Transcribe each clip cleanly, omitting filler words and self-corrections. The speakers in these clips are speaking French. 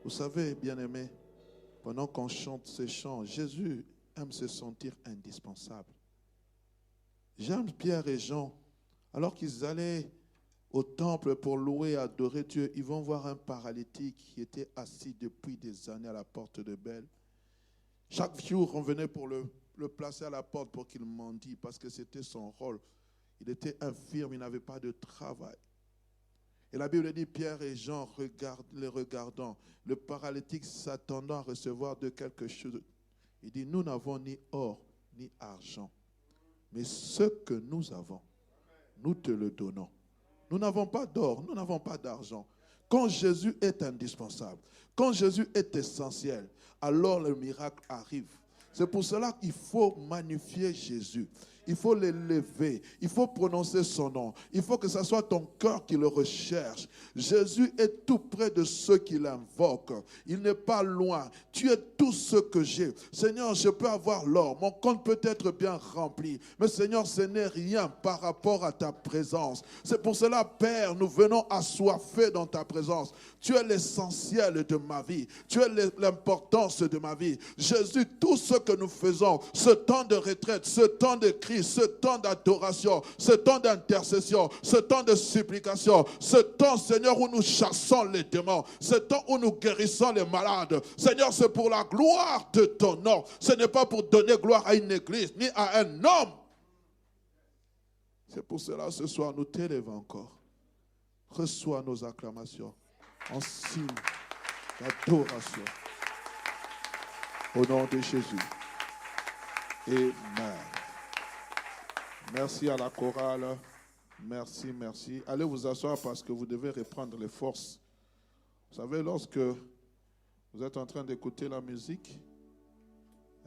Vous savez, bien-aimés, pendant qu'on chante ces chants, Jésus aime se sentir indispensable. J'aime Pierre et Jean, alors qu'ils allaient au temple pour louer et adorer Dieu, ils vont voir un paralytique qui était assis depuis des années à la porte de Belle. Chaque jour, on venait pour le placer à la porte pour qu'il mendie, parce que c'était son rôle. Il était infirme, il n'avait pas de travail. Et la Bible dit, Pierre et Jean, les regardant, le paralytique s'attendant à recevoir de quelque chose. Il dit, nous n'avons ni or, ni argent, mais ce que nous avons, nous te le donnons. Nous n'avons pas d'or, nous n'avons pas d'argent. Quand Jésus est indispensable, quand Jésus est essentiel, alors le miracle arrive. C'est pour cela qu'il faut magnifier Jésus. Il faut l'élever. Il faut prononcer son nom. Il faut que ce soit ton cœur qui le recherche. Jésus est tout près de ceux qui l'invoquent. Il n'est pas loin. Tu es tout ce que j'ai. Seigneur, je peux avoir l'or. Mon compte peut être bien rempli. Mais Seigneur, ce n'est rien par rapport à ta présence. C'est pour cela, Père, nous venons assoiffés dans ta présence. Tu es l'essentiel de ma vie. Tu es l'importance de ma vie. Jésus, tout ce que nous faisons, ce temps de retraite, ce temps de cri, ce temps d'adoration, ce temps d'intercession, ce temps de supplication, ce temps, Seigneur, où nous chassons les démons, ce temps où nous guérissons les malades. Seigneur, c'est pour la gloire de ton nom. Ce n'est pas pour donner gloire à une église, ni à un homme. C'est pour cela, ce soir, nous t'élevons encore. Reçois nos acclamations en signe d'adoration. Au nom de Jésus. Amen. Merci à la chorale. Merci, merci. Allez vous asseoir parce que vous devez reprendre les forces. Vous savez, lorsque vous êtes en train d'écouter la musique,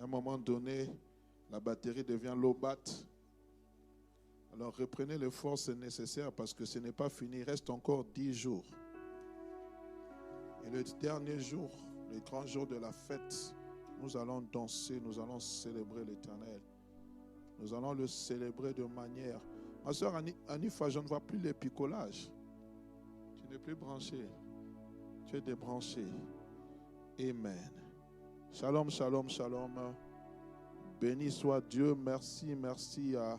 à un moment donné, la batterie devient low bat. Alors reprenez les forces nécessaires parce que ce n'est pas fini. Il reste encore 10 jours. Et le dernier jour, le grand jour de la fête, nous allons danser, nous allons célébrer l'Éternel. Nous allons le célébrer de manière... Ma soeur Anifa, je ne vois plus les picolages. Tu n'es plus branché. Tu es débranché. Amen. Shalom, shalom, shalom. Béni soit Dieu. Merci, merci à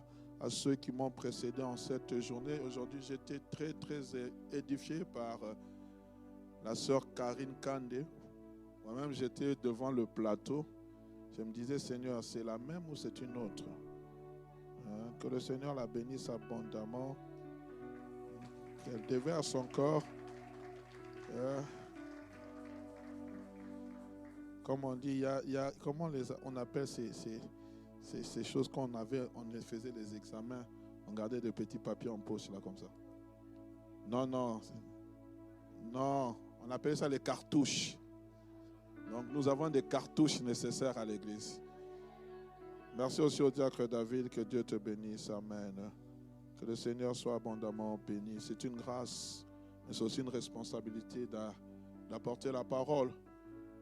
ceux qui m'ont précédé en cette journée. Aujourd'hui, j'étais très, très édifié par la sœur Karine Kande. Moi-même, j'étais devant le plateau. Je me disais, Seigneur, c'est la même ou c'est une autre? Que le Seigneur la bénisse abondamment. Qu'elle déverse son corps. Comme on dit, comment on appelle ces choses qu'on avait, on faisait les examens, on gardait des petits papiers en poche là comme ça. Non, on appelle ça les cartouches. Donc nous avons des cartouches nécessaires à l'église. Merci aussi au diacre David, que Dieu te bénisse, amen. Que le Seigneur soit abondamment béni. C'est une grâce, mais c'est aussi une responsabilité d'apporter la parole.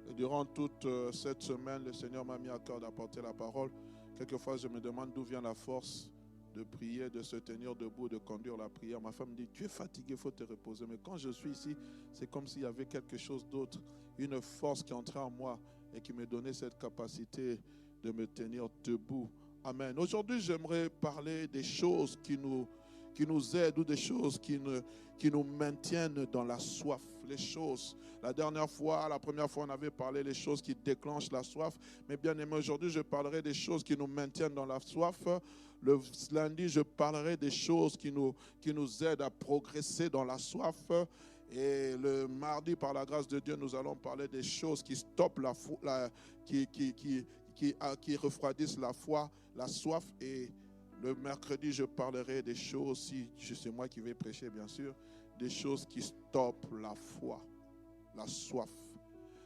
Et durant toute cette semaine, le Seigneur m'a mis à cœur d'apporter la parole. Quelquefois, je me demande d'où vient la force de prier, de se tenir debout, de conduire la prière. Ma femme me dit, tu es fatigué, il faut te reposer. Mais quand je suis ici, c'est comme s'il y avait quelque chose d'autre, une force qui entrait en moi et qui me donnait cette capacité de me tenir debout. Amen. Aujourd'hui, j'aimerais parler des choses qui nous aident ou des choses qui nous maintiennent dans la soif. Les choses. La première fois, on avait parlé des choses qui déclenchent la soif. Mais bien aimé, aujourd'hui, je parlerai des choses qui nous maintiennent dans la soif. Le lundi, je parlerai des choses qui nous aident à progresser dans la soif. Et le mardi, par la grâce de Dieu, nous allons parler des choses qui stoppent qui refroidissent la foi, la soif. Et le mercredi, je parlerai des choses, si c'est moi qui vais prêcher bien sûr, des choses qui stoppent la foi, la soif.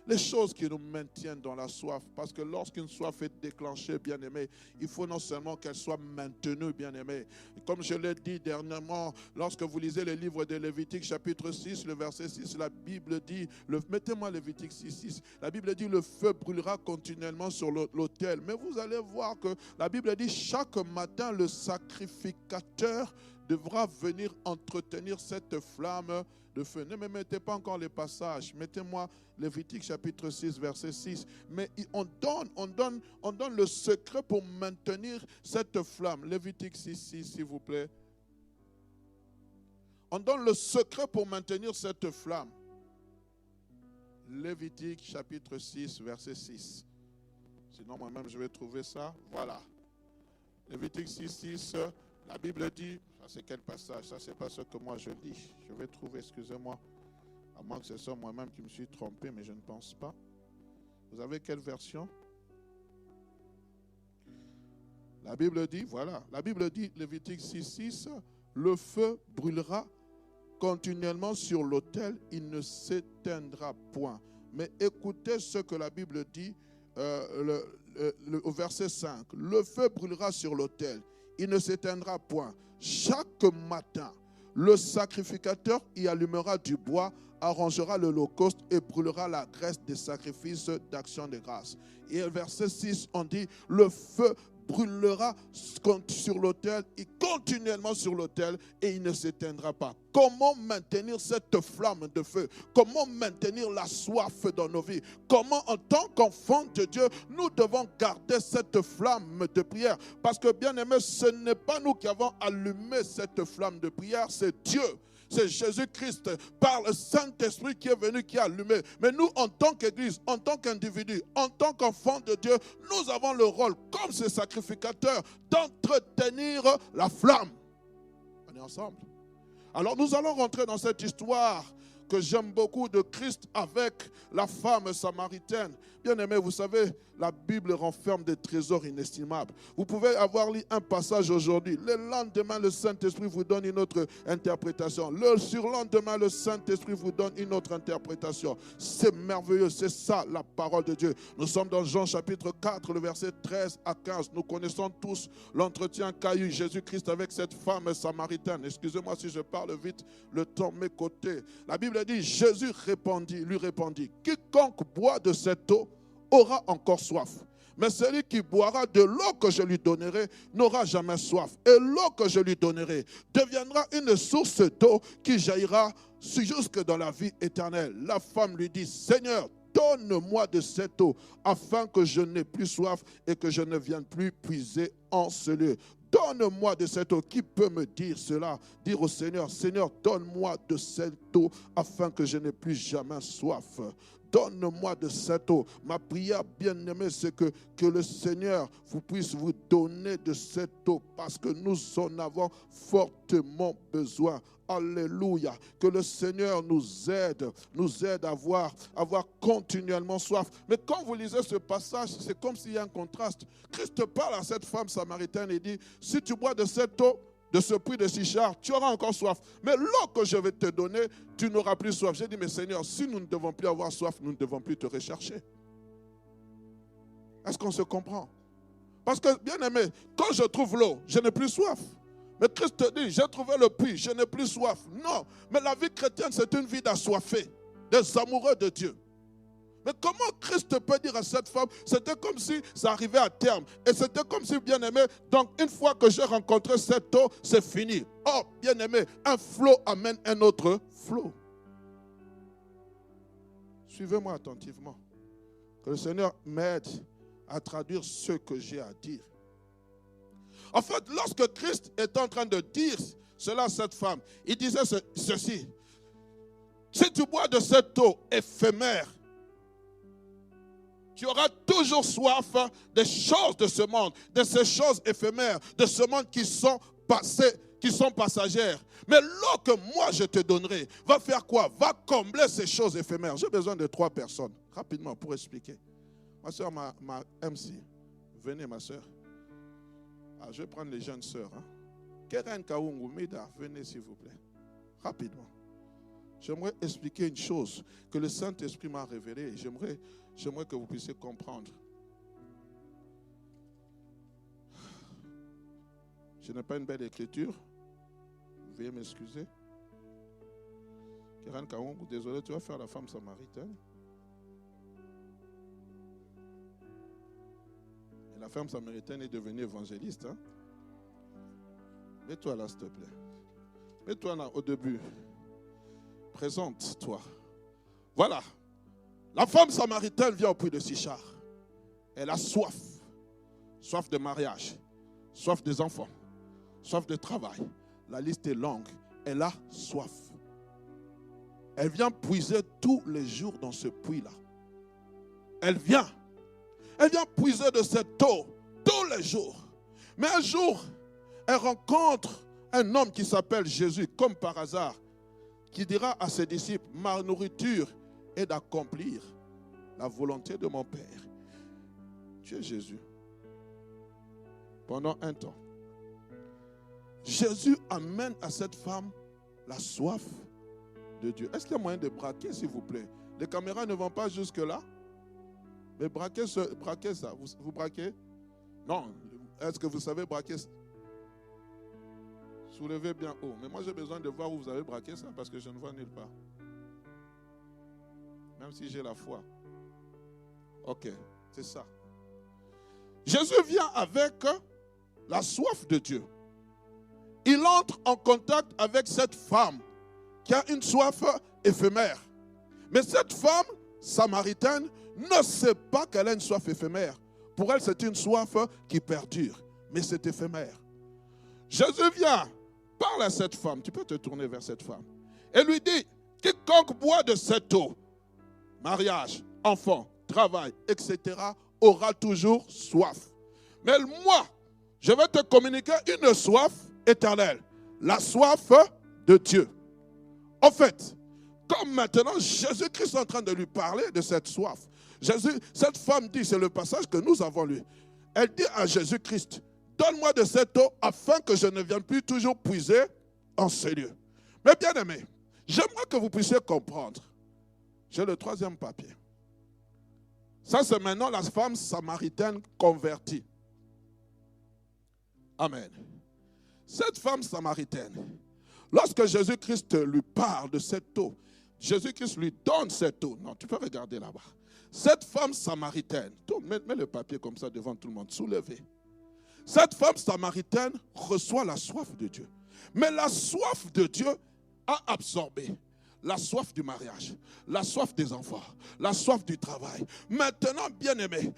Les choses qui nous maintiennent dans la soif. Parce que lorsqu'une soif est déclenchée, bien-aimé, il faut non seulement qu'elle soit maintenue, bien-aimé. Comme je l'ai dit dernièrement, lorsque vous lisez le livre de Lévitique, chapitre 6, le verset 6, la Bible dit, mettez-moi Lévitique 6, 6, la Bible dit, le feu brûlera continuellement sur l'autel. Mais vous allez voir que la Bible dit, chaque matin, le sacrificateur devra venir entretenir cette flamme de feu. Ne me mettez pas encore les passages. Mettez-moi Lévitique chapitre 6, verset 6. Mais on donne le secret pour maintenir cette flamme. Lévitique 6, 6, s'il vous plaît. On donne le secret pour maintenir cette flamme. Lévitique chapitre 6, verset 6. Sinon, moi-même, je vais trouver ça. Voilà. Lévitique 6, 6. La Bible dit, ça c'est quel passage? Ça c'est pas ce que moi je dis. Je vais trouver, excusez-moi. À moins que ce soit moi-même qui me suis trompé, mais je ne pense pas. Vous avez quelle version? La Bible dit, voilà. La Bible dit, Lévitique 6, 6, le feu brûlera continuellement sur l'autel, il ne s'éteindra point. Mais écoutez ce que la Bible dit au verset 5. Le feu brûlera sur l'autel. Il ne s'éteindra point. Chaque matin, le sacrificateur y allumera du bois, arrangera l'holocauste et brûlera la graisse des sacrifices d'action de grâce. Et au verset 6, on dit, le feu brûlera sur l'autel et continuellement sur l'autel et il ne s'éteindra pas. Comment maintenir cette flamme de feu? Comment maintenir la soif dans nos vies? Comment en tant qu'enfants de Dieu, nous devons garder cette flamme de prière? Parce que bien aimé, ce n'est pas nous qui avons allumé cette flamme de prière, c'est Dieu. C'est Jésus-Christ par le Saint-Esprit qui est venu, qui a allumé. Mais nous, en tant qu'Église, en tant qu'individu, en tant qu'enfants de Dieu, nous avons le rôle, comme ces sacrificateurs, d'entretenir la flamme. On est ensemble. Alors nous allons rentrer dans cette histoire que j'aime beaucoup de Christ avec la femme samaritaine. Bien aimé, vous savez, la Bible renferme des trésors inestimables. Vous pouvez avoir lu un passage aujourd'hui. Le lendemain, le Saint-Esprit vous donne une autre interprétation. Le surlendemain, le Saint-Esprit vous donne une autre interprétation. C'est merveilleux, c'est ça la parole de Dieu. Nous sommes dans Jean chapitre 4, le verset 13 à 15. Nous connaissons tous l'entretien qu'a eu Jésus-Christ avec cette femme samaritaine. Excusez-moi si je parle vite, le temps m'est côté. La Bible dit, Jésus lui répondit, quiconque boit de cette eau aura encore soif. Mais celui qui boira de l'eau que je lui donnerai n'aura jamais soif. Et l'eau que je lui donnerai deviendra une source d'eau qui jaillira jusque dans la vie éternelle. La femme lui dit, Seigneur, donne-moi de cette eau afin que je n'ai plus soif et que je ne vienne plus puiser en ce lieu. Donne-moi de cette eau. Qui peut me dire cela? Dire au Seigneur, Seigneur, donne-moi de cette eau afin que je n'ai plus jamais soif. Donne-moi de cette eau. Ma prière, bien-aimée, c'est que le Seigneur puisse vous donner de cette eau parce que nous en avons fortement besoin. Alléluia. Que le Seigneur nous aide à avoir continuellement soif. Mais quand vous lisez ce passage, c'est comme s'il y a un contraste. Christ parle à cette femme samaritaine et dit, si tu bois de cette eau, de ce puits de Sichar, tu auras encore soif. Mais l'eau que je vais te donner, tu n'auras plus soif. J'ai dit, mais Seigneur, si nous ne devons plus avoir soif, nous ne devons plus te rechercher. Est-ce qu'on se comprend? Parce que, bien aimé, quand je trouve l'eau, je n'ai plus soif. Mais Christ te dit, j'ai trouvé le puits, je n'ai plus soif. Non, mais la vie chrétienne, c'est une vie d'assoiffés, des amoureux de Dieu. Mais comment Christ peut dire à cette femme, c'était comme si ça arrivait à terme. Et c'était comme si, bien-aimé, donc une fois que j'ai rencontré cette eau, c'est fini. Oh, bien-aimé, un flot amène un autre flot. Suivez-moi attentivement. Que le Seigneur m'aide à traduire ce que j'ai à dire. En fait, lorsque Christ est en train de dire cela à cette femme, il disait ceci. Si tu bois de cette eau éphémère, tu auras toujours soif des choses de ce monde, de ces choses éphémères, de ce monde qui sont passées qui sont passagères. Mais l'eau que moi je te donnerai va faire quoi? Va combler ces choses éphémères. J'ai besoin de 3 personnes, rapidement, pour expliquer. Ma soeur, ma MC, venez ma soeur. Ah, je vais prendre les jeunes sœurs. Keren Kaungu Mida, venez s'il vous plaît. Rapidement. J'aimerais expliquer une chose que le Saint-Esprit m'a révélée. J'aimerais que vous puissiez comprendre. Je n'ai pas une belle écriture. Veuillez m'excuser. Keren Kaungu, désolé, tu vas faire la femme samaritaine. Et la femme samaritaine est devenue évangéliste. Mets-toi là, s'il te plaît. Mets-toi là au début. Présente-toi. Voilà. La femme samaritaine vient au puits de Sichar. Elle a soif. Soif de mariage. Soif des enfants. Soif de travail. La liste est longue. Elle a soif. Elle vient puiser tous les jours dans ce puits-là. Elle vient puiser de cette eau tous les jours. Mais un jour, elle rencontre un homme qui s'appelle Jésus, comme par hasard, qui dira à ses disciples, ma nourriture est d'accomplir la volonté de mon Père. Tu es Jésus. Pendant un temps, Jésus amène à cette femme la soif de Dieu. Est-ce qu'il y a moyen de braquer, s'il vous plaît? Les caméras ne vont pas jusque-là. Mais braquez ça. Vous braquez? Non. Est-ce que vous savez braquer? Soulevez bien haut. Mais moi, j'ai besoin de voir où vous avez braqué ça parce que je ne vois nulle part. Même si j'ai la foi. Ok, c'est ça. Jésus vient avec la soif de Dieu. Il entre en contact avec cette femme qui a une soif éphémère. Mais cette femme samaritaine ne sait pas qu'elle a une soif éphémère. Pour elle, c'est une soif qui perdure. Mais c'est éphémère. Jésus vient, parle à cette femme. Tu peux te tourner vers cette femme. Et lui dit, quiconque boit de cette eau, mariage, enfant, travail, etc., aura toujours soif. Mais moi, je vais te communiquer une soif éternelle. La soif de Dieu. En fait, comme maintenant, Jésus-Christ est en train de lui parler de cette soif. Cette femme dit, c'est le passage que nous avons lu. Elle dit à Jésus-Christ, donne-moi de cette eau afin que je ne vienne plus toujours puiser en ces lieux. Mais bien aimé, j'aimerais que vous puissiez comprendre. J'ai le 3e papier. Ça, c'est maintenant la femme samaritaine convertie. Amen. Cette femme samaritaine, lorsque Jésus-Christ lui parle de cette eau, Jésus-Christ lui donne cette eau. Non, tu peux regarder là-bas. Cette femme samaritaine, mets le papier comme ça devant tout le monde, soulevez. Cette femme samaritaine reçoit la soif de Dieu. Mais la soif de Dieu a absorbé la soif du mariage, la soif des enfants, la soif du travail. Maintenant, bien-aimé,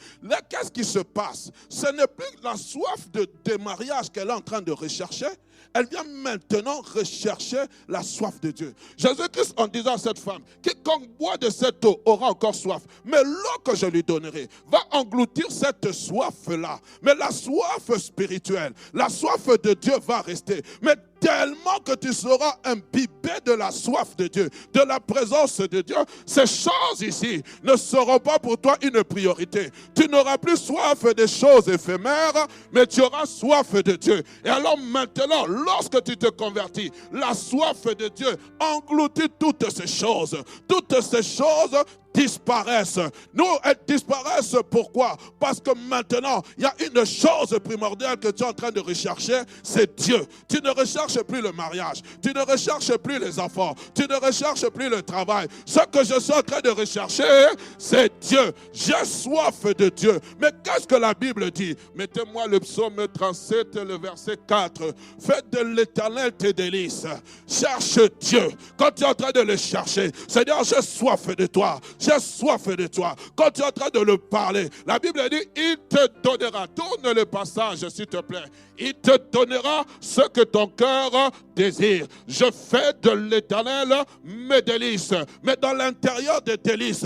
qu'est-ce qui se passe? Ce n'est plus la soif de mariage qu'elle est en train de rechercher. Elle vient maintenant rechercher la soif de Dieu. Jésus-Christ, en disant à cette femme, quiconque boit de cette eau aura encore soif. Mais l'eau que je lui donnerai va engloutir cette soif-là. Mais la soif spirituelle, la soif de Dieu va rester. Mais tellement que tu seras imbibé de la soif de Dieu, de la présence de Dieu, ces choses ici ne seront pas pour toi une priorité. Tu n'auras plus soif des choses éphémères, mais tu auras soif de Dieu. Et alors maintenant, lorsque tu te convertis, la soif de Dieu engloutit toutes ces choses. Toutes ces choses disparaissent. Nous, elles disparaissent. Pourquoi? Parce que maintenant, il y a une chose primordiale que tu es en train de rechercher, c'est Dieu. Tu ne recherches plus le mariage. Tu ne recherches plus les enfants. Tu ne recherches plus le travail. Ce que je suis en train de rechercher, c'est Dieu. J'ai soif de Dieu. Mais qu'est-ce que la Bible dit? Mettez-moi le psaume 37, le verset 4. Faites de l'Éternel tes délices. Cherche Dieu. Quand tu es en train de le chercher, Seigneur, j'ai soif de toi. J'ai soif de toi. Quand tu es en train de le parler, la Bible dit, il te donnera. Tourne le passage, s'il te plaît. Il te donnera ce que ton cœur désir. Je fais de l'Éternel mes délices. Mais dans l'intérieur des délices,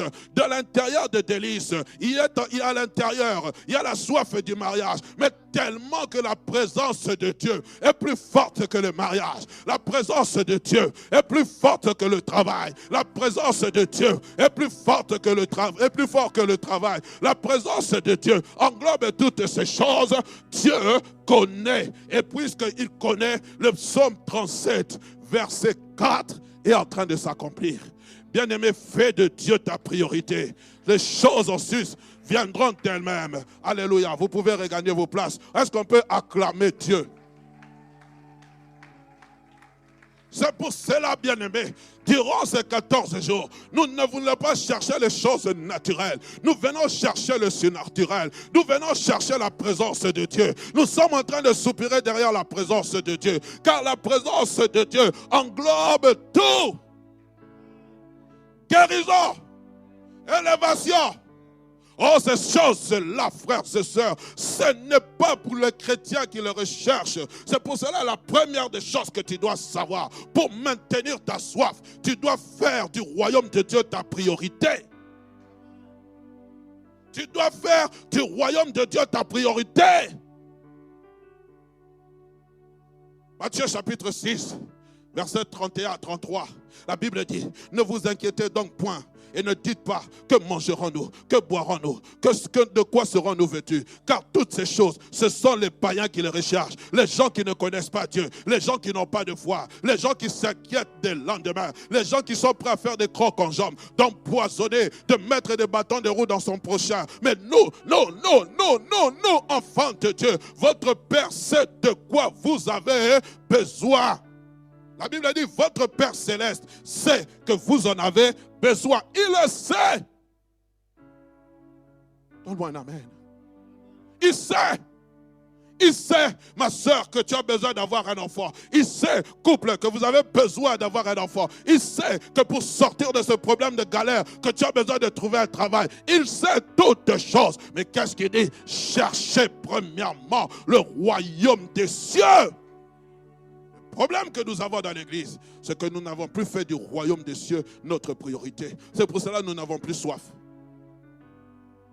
il y a à l'intérieur, il y a la soif du mariage. Mais tellement que la présence de Dieu est plus forte que le mariage. La présence de Dieu est plus forte que le travail. La présence de Dieu est plus forte que le travail, est plus fort que le travail. La présence de Dieu englobe toutes ces choses. Dieu connaît. Et puisqu'il connaît, le psaume 37, verset 4 est en train de s'accomplir. Bien-aimé, fais de Dieu ta priorité. Les choses en sus viendront d'elles-mêmes. Alléluia. Vous pouvez regagner vos places. Est-ce qu'on peut acclamer Dieu? C'est pour cela, bien-aimés, durant ces 14 jours, nous ne voulons pas chercher les choses naturelles. Nous venons chercher le surnaturel. Nous venons chercher la présence de Dieu. Nous sommes en train de soupirer derrière la présence de Dieu. Car la présence de Dieu englobe tout. Guérison, élévation. Oh, ces choses-là, frères et sœurs, ce n'est pas pour les chrétiens qui le recherchent. C'est pour cela la première des choses que tu dois savoir. Pour maintenir ta soif, tu dois faire du royaume de Dieu ta priorité. Tu dois faire du royaume de Dieu ta priorité. Matthieu chapitre 6, versets 31 à 33. La Bible dit, ne vous inquiétez donc point. Et ne dites pas, que mangerons-nous, que boirons-nous, de quoi serons-nous vêtus? Car toutes ces choses, ce sont les païens qui les recherchent. Les gens qui ne connaissent pas Dieu, les gens qui n'ont pas de foi, les gens qui s'inquiètent des lendemains, les gens qui sont prêts à faire des crocs en jambes, d'empoisonner, de mettre des bâtons de roue dans son prochain. Mais nous, enfants de Dieu, votre Père sait de quoi vous avez besoin. La Bible dit, votre Père Céleste sait que vous en avez besoin. Il le sait. Donne-moi un amen. Il sait. Il sait, ma soeur, que tu as besoin d'avoir un enfant. Il sait, couple, que vous avez besoin d'avoir un enfant. Il sait que pour sortir de ce problème de galère, que tu as besoin de trouver un travail. Il sait toutes choses. Mais qu'est-ce qu'il dit? Cherchez premièrement le royaume des cieux. Le problème que nous avons dans l'église, c'est que nous n'avons plus fait du royaume des cieux notre priorité. C'est pour cela que nous n'avons plus soif.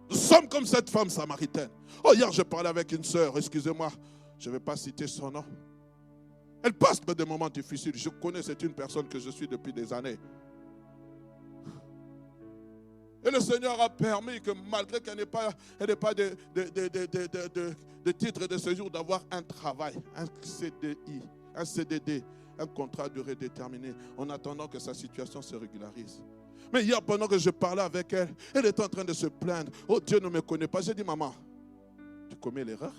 Nous sommes comme cette femme samaritaine. Oh, hier, je parlais avec une sœur, excusez-moi, je ne vais pas citer son nom. Elle passe des moments difficiles. Je connais, c'est une personne que je suis depuis des années. Et le Seigneur a permis que malgré qu'elle n'ait pas de titre de séjour, d'avoir un travail, un CDI, un CDD, un contrat à durée déterminée, en attendant que sa situation se régularise. Mais hier, pendant que je parlais avec elle, elle était en train de se plaindre. Oh, Dieu ne me connaît pas. J'ai dit, maman, tu commets l'erreur?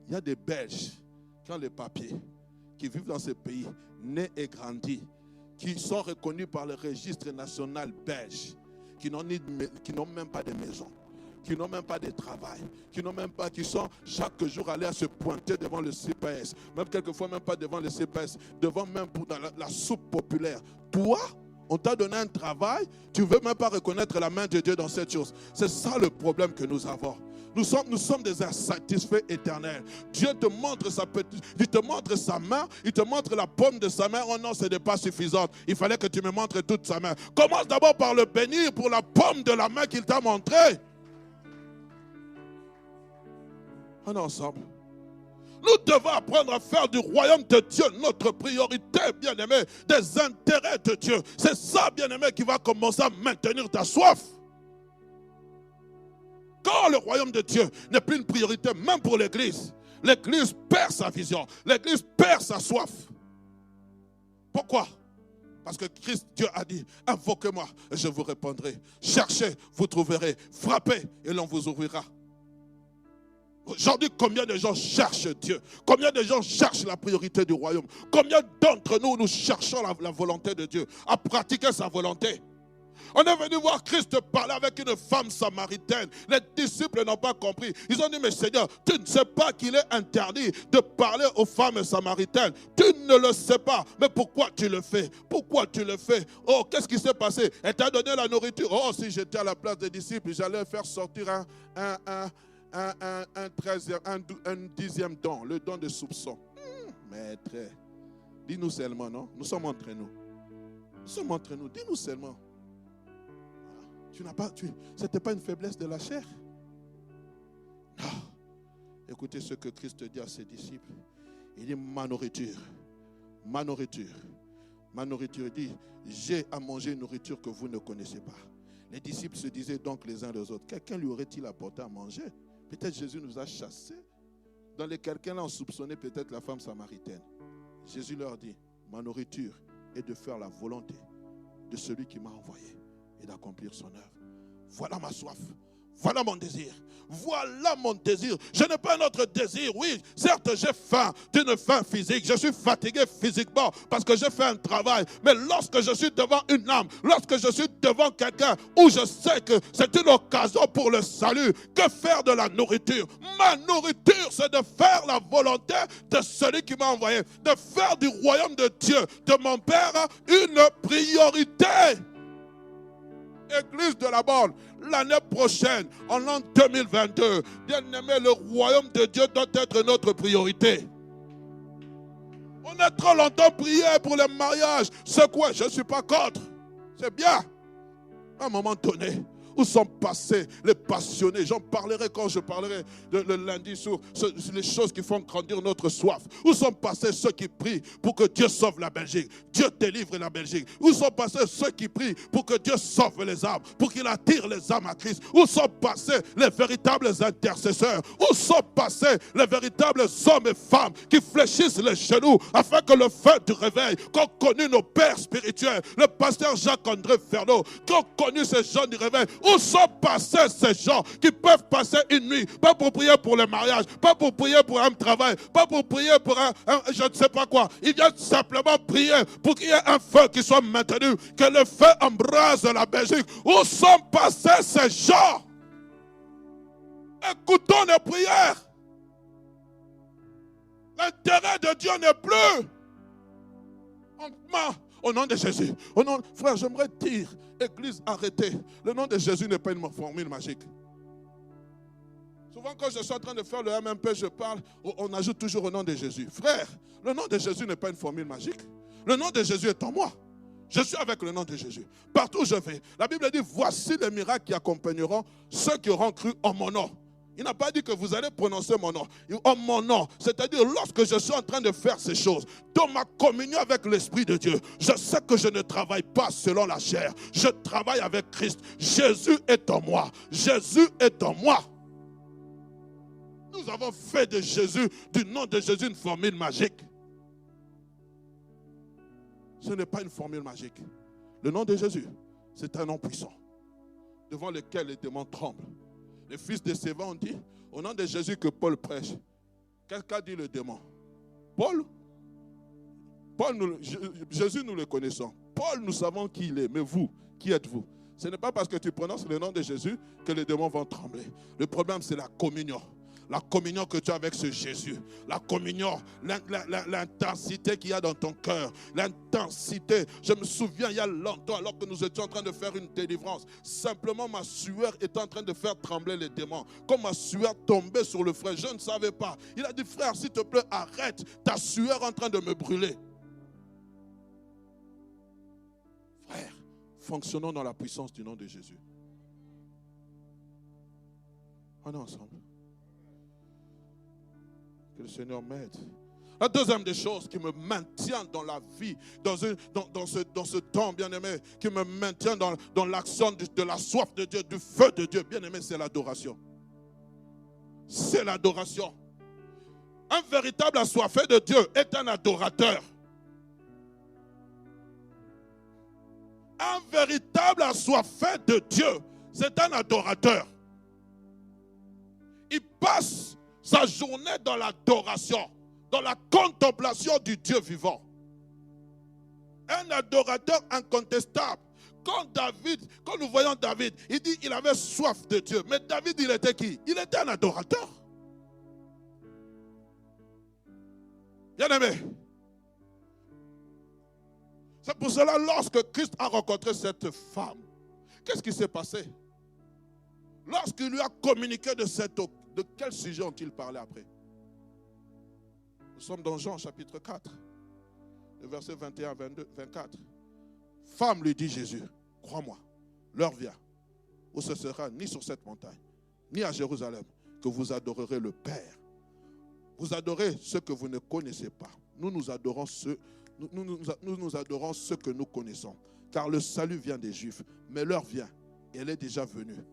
Il y a des Belges qui ont les papiers, qui vivent dans ce pays, nés et grandis, qui sont reconnus par le registre national belge, qui n'ont même pas de maison, qui n'ont même pas de travail, qui sont chaque jour allés à se pointer devant le CPS, même quelquefois même pas devant le CPS, devant même dans la soupe populaire. Toi, on t'a donné un travail, tu ne veux même pas reconnaître la main de Dieu dans cette chose. C'est ça le problème que nous avons. Nous sommes des insatisfaits éternels. Dieu te montre il te montre sa main, il te montre la paume de sa main. Oh non, ce n'est pas suffisant. Il fallait que tu me montres toute sa main. Commence d'abord par le bénir pour la paume de la main qu'il t'a montrée. On est ensemble. Nous devons apprendre à faire du royaume de Dieu notre priorité, bien-aimé, des intérêts de Dieu. C'est ça, bien-aimé, qui va commencer à maintenir ta soif. Quand le royaume de Dieu n'est plus une priorité, même pour l'Église, l'Église perd sa vision, l'Église perd sa soif. Pourquoi? Parce que Christ, Dieu a dit, invoquez-moi et je vous répondrai. Cherchez, vous trouverez. Frappez et l'on vous ouvrira. Aujourd'hui, combien de gens cherchent Dieu? Combien de gens cherchent la priorité du royaume? Combien d'entre nous cherchons la volonté de Dieu, à pratiquer sa volonté? On est venu voir Christ parler avec une femme samaritaine. Les disciples n'ont pas compris. Ils ont dit, mais Seigneur, tu ne sais pas qu'il est interdit de parler aux femmes samaritaines. Tu ne le sais pas. Mais pourquoi tu le fais? Pourquoi tu le fais? Oh, qu'est-ce qui s'est passé? Elle t'a donné la nourriture. Oh, si j'étais à la place des disciples, j'allais faire sortir un 10e don, le don de soupçon. Maître, Dis-nous seulement, non? Nous sommes entre nous. Nous sommes entre nous. Dis-nous seulement. Ce n'était pas une faiblesse de la chair. Non. Écoutez ce que Christ dit à ses disciples. Il dit, ma nourriture. Ma nourriture. Ma nourriture. Il dit, j'ai à manger une nourriture que vous ne connaissez pas. Les disciples se disaient donc les uns les autres, quelqu'un lui aurait-il apporté à manger? Peut-être Jésus nous a chassés. Dans les quelqu'un-là, on soupçonnait peut-être la femme samaritaine. Jésus leur dit, ma nourriture est de faire la volonté de celui qui m'a envoyé et d'accomplir son œuvre. Voilà ma soif. Voilà mon désir. Voilà mon désir. Je n'ai pas un autre désir. Oui, certes, j'ai faim d'une faim physique. Je suis fatigué physiquement parce que j'ai fait un travail. Mais lorsque je suis devant une âme, lorsque je suis devant quelqu'un où je sais que c'est une occasion pour le salut, que faire de la nourriture? Ma nourriture, c'est de faire la volonté de celui qui m'a envoyé. De faire du royaume de Dieu, de mon Père, une priorité. Église de la borne, l'année prochaine, en l'an 2022, bien aimé, le royaume de Dieu doit être notre priorité. On a trop longtemps prié pour le mariage. C'est quoi? Je ne suis pas contre. C'est bien. À un moment donné, où sont passés les passionnés? J'en parlerai quand je parlerai le lundi sur les choses qui font grandir notre soif. Où sont passés ceux qui prient pour que Dieu sauve la Belgique? Dieu délivre la Belgique. Où sont passés ceux qui prient pour que Dieu sauve les âmes, pour qu'il attire les âmes à Christ? Où sont passés les véritables intercesseurs? Où sont passés les véritables hommes et femmes qui fléchissent les genoux afin que le feu du réveil, qu'ont connu nos pères spirituels, le pasteur Jacques-André Fernaud, qu'ont connu ces gens du réveil? Où sont passés ces gens qui peuvent passer une nuit, pas pour prier pour le mariage, pas pour prier pour un travail, pas pour prier pour un je ne sais pas quoi. Ils viennent simplement prier pour qu'il y ait un feu qui soit maintenu, que le feu embrase la Belgique. Où sont passés ces gens? Écoutons nos prières. L'intérêt de Dieu n'est plus. Au nom de Jésus. Frère, j'aimerais dire, Église, arrêtez. Le nom de Jésus n'est pas une formule magique. Souvent, quand je suis en train de faire le MMP, je parle, on ajoute toujours au nom de Jésus. Frère, le nom de Jésus n'est pas une formule magique. Le nom de Jésus est en moi. Je suis avec le nom de Jésus. Partout où je vais. La Bible dit, voici les miracles qui accompagneront ceux qui auront cru en mon nom. Il n'a pas dit que vous allez prononcer mon nom. En mon nom. C'est-à-dire, lorsque je suis en train de faire ces choses, dans ma communion avec l'Esprit de Dieu, je sais que je ne travaille pas selon la chair. Je travaille avec Christ. Jésus est en moi. Jésus est en moi. Nous avons fait de Jésus, du nom de Jésus, une formule magique. Ce n'est pas une formule magique. Le nom de Jésus, c'est un nom puissant, devant lequel les démons tremblent. Les fils de Séva ont dit, au nom de Jésus que Paul prêche. Qu'est-ce qu'a dit le démon? Paul, Jésus, nous le connaissons. Paul, nous savons qui il est. Mais vous, qui êtes-vous? Ce n'est pas parce que tu prononces le nom de Jésus que les démons vont trembler. Le problème, c'est la communion. La communion que tu as avec ce Jésus. La communion, l'intensité qu'il y a dans ton cœur. L'intensité. Je me souviens, il y a longtemps, alors que nous étions en train de faire une délivrance, simplement ma sueur était en train de faire trembler les démons. Comme ma sueur tombait sur le frère, je ne savais pas. Il a dit, frère, s'il te plaît, arrête. Ta sueur est en train de me brûler. Frère, fonctionnons dans la puissance du nom de Jésus. On est ensemble. Que le Seigneur m'aide. La deuxième des choses qui me maintient dans la vie, dans ce temps, bien-aimé, qui me maintient dans l'action de la soif de Dieu, du feu de Dieu, bien-aimé, c'est l'adoration. C'est l'adoration. Un véritable assoiffé de Dieu est un adorateur. Un véritable assoiffé de Dieu, c'est un adorateur. Il passe sa journée dans l'adoration, dans la contemplation du Dieu vivant. Un adorateur incontestable. Quand nous voyons David, il dit qu'il avait soif de Dieu. Mais David, il était qui? Il était un adorateur. Bien-aimé. C'est pour cela, lorsque Christ a rencontré cette femme, qu'est-ce qui s'est passé? Lorsqu'il lui a communiqué de cette eau, de quel sujet ont-ils parlé après? Nous sommes dans Jean chapitre 4. le verset 21, 22, 24. Femme, lui dit Jésus, crois-moi, l'heure vient où ce sera ni sur cette montagne, ni à Jérusalem, que vous adorerez le Père. Vous adorez ce que vous ne connaissez pas. Nous adorons ceux que nous connaissons. Car le salut vient des Juifs. Mais l'heure vient, et elle est déjà venue,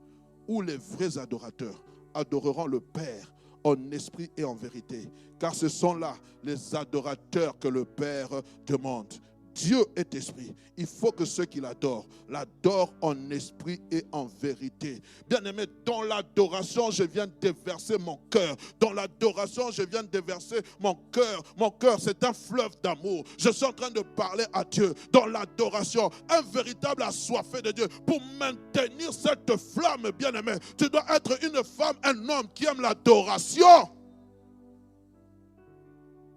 où les vrais adorateurs adoreront le Père en esprit et en vérité. Car ce sont là les adorateurs que le Père demande. Dieu est esprit. Il faut que ceux qui l'adorent en esprit et en vérité. Bien-aimé, dans l'adoration, je viens déverser mon cœur. Dans l'adoration, je viens déverser mon cœur. Mon cœur, c'est un fleuve d'amour. Je suis en train de parler à Dieu. Dans l'adoration, un véritable assoiffé de Dieu. Pour maintenir cette flamme, bien-aimé, tu dois être une femme, un homme qui aime l'adoration.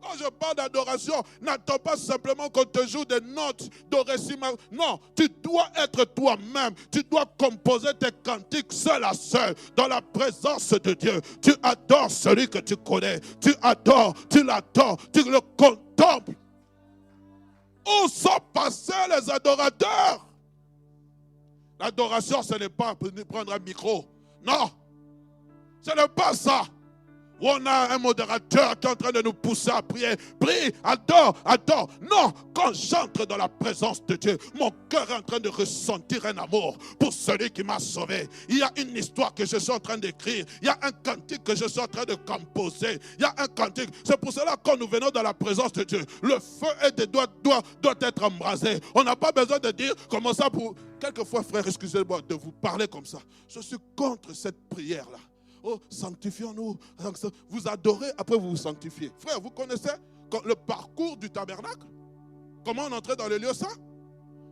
Quand je parle d'adoration, n'attends pas simplement qu'on te joue des notes d'orécima. Non, tu dois être toi-même. Tu dois composer tes cantiques seul à seul, dans la présence de Dieu. Tu adores celui que tu connais. Tu adores, tu l'adores, tu le contemples. Où sont passés les adorateurs? L'adoration, ce n'est pas prendre un micro. Non, ce n'est pas ça. On a un modérateur qui est en train de nous pousser à prier. Prie, adore, adore. Non, quand j'entre dans la présence de Dieu, mon cœur est en train de ressentir un amour pour celui qui m'a sauvé. Il y a une histoire que je suis en train d'écrire. Il y a un cantique que je suis en train de composer. Il y a un cantique. C'est pour cela que quand nous venons dans la présence de Dieu, le feu doit être embrasé. On n'a pas besoin de dire comment ça pour... Quelquefois, frère, excusez-moi de vous parler comme ça. Je suis contre cette prière-là. Oh, sanctifions-nous. Vous adorez, après vous vous sanctifiez. Frère, vous connaissez le parcours du tabernacle? Comment on entrait dans les lieux saints?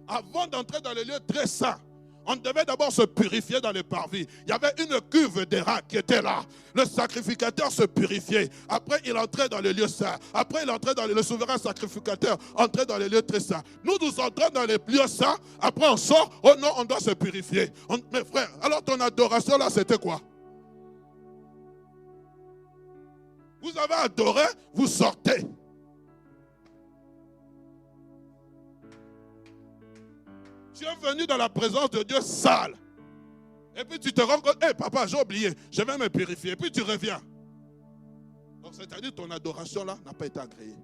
Avant d'entrer dans les lieux très saints, on devait d'abord se purifier dans les parvis. Il y avait une cuve d'airain qui était là. Le sacrificateur se purifiait. Après, il entrait dans les lieux saints. Après, il entrait dans le souverain sacrificateur, entrait dans les lieux très saints. Nous entrons dans les lieux saints. Après, on sort. Oh non, on doit se purifier. Mais frère, alors ton adoration là, c'était quoi? Vous avez adoré, vous sortez. Tu es venu dans la présence de Dieu sale. Et puis tu te rends compte, hé papa, j'ai oublié, je vais me purifier. Et puis tu reviens. Donc c'est-à-dire ton adoration là n'a pas été agréée.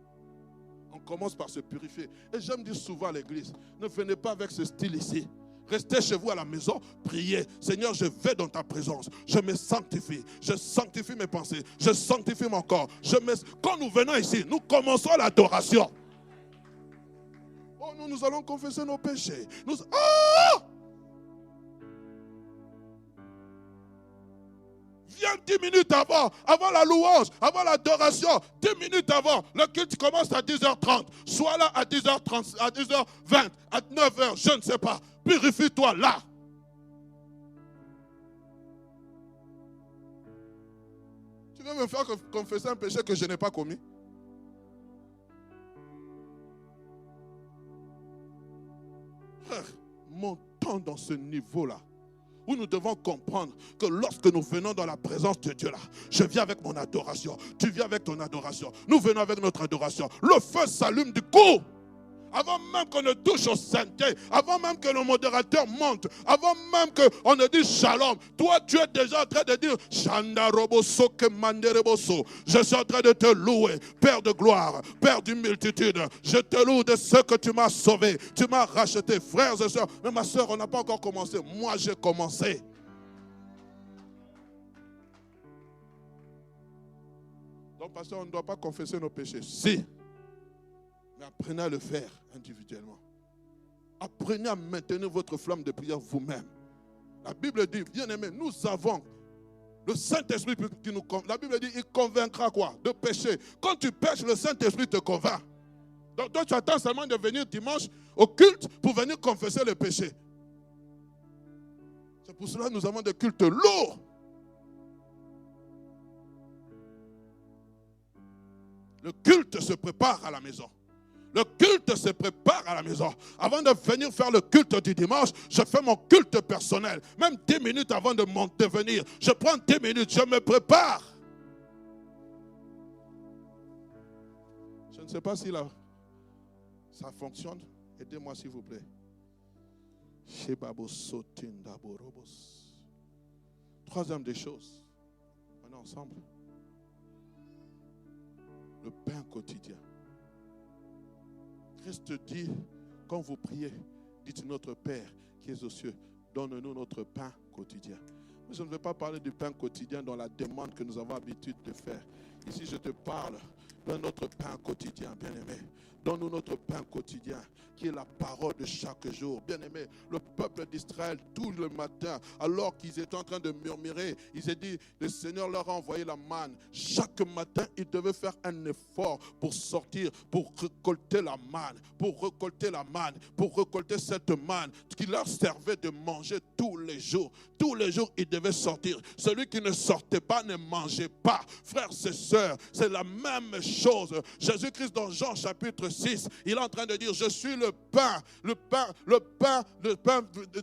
On commence par se purifier. Et j'aime dire souvent à l'église, ne venez pas avec ce style ici. Restez chez vous à la maison, priez. Seigneur, je vais dans ta présence. Je me sanctifie. Je sanctifie mes pensées. Je sanctifie mon corps. Quand nous venons ici, nous commençons l'adoration. Oh, nous allons confesser nos péchés. Oh! Viens 10 minutes avant la louange, avant l'adoration, 10 minutes avant. Le culte commence à 10h30. Sois là à 10h30, à 10h20, à 9h, je ne sais pas. Purifie-toi là. Tu veux me faire confesser un péché que je n'ai pas commis? Frère, montons dans ce niveau-là, où nous devons comprendre que lorsque nous venons dans la présence de Dieu là, je viens avec mon adoration, tu viens avec ton adoration, nous venons avec notre adoration. Le feu s'allume du coup. Avant même qu'on ne touche au sainteté, avant même que le modérateur monte, avant même qu'on ne dise shalom, toi tu es déjà en train de dire Shandaroboso ke mandereboso. Je suis en train de te louer, Père de gloire, Père d'une multitude. Je te loue de ce que tu m'as sauvé, tu m'as racheté, frères et sœurs. Mais ma soeur, on n'a pas encore commencé. Moi j'ai commencé. Donc, pasteur, on ne doit pas confesser nos péchés. Si. Mais apprenez à le faire individuellement. Apprenez à maintenir votre flamme de prière vous-même. La Bible dit, bien aimé, nous avons le Saint-Esprit qui nous convainc. La Bible dit, il convaincra quoi? De pécher. Quand tu pêches, le Saint-Esprit te convainc. Donc toi, tu attends seulement de venir dimanche au culte pour venir confesser le péché. C'est pour cela que nous avons des cultes lourds. Le culte se prépare à la maison. Le culte se prépare à la maison. Avant de venir faire le culte du dimanche, je fais mon culte personnel. Même 10 minutes avant de venir, je prends 10 minutes, je me prépare. Je ne sais pas si Ça fonctionne? Aidez-moi s'il vous plaît. Troisième des choses. On est ensemble. Le pain quotidien. Christ dit, quand vous priez, dites notre Père qui est aux cieux, donne-nous notre pain quotidien. Mais je ne vais pas parler du pain quotidien dans la demande que nous avons l'habitude de faire. Ici, je te parle de notre pain quotidien, bien-aimé. Donne-nous notre pain quotidien, qui est la parole de chaque jour. Bien-aimé, le peuple d'Israël, tout le matin, alors qu'ils étaient en train de murmurer, ils ont dit, le Seigneur leur a envoyé la manne. Chaque matin, ils devaient faire un effort pour sortir, pour récolter la manne, pour récolter cette manne qui leur servait de manger tous les jours. Tous les jours, ils devaient sortir. Celui qui ne sortait pas ne mangeait pas. Frères et sœurs, c'est la même chose. Jésus-Christ dans Jean chapitre 6, il est en train de dire, je suis le pain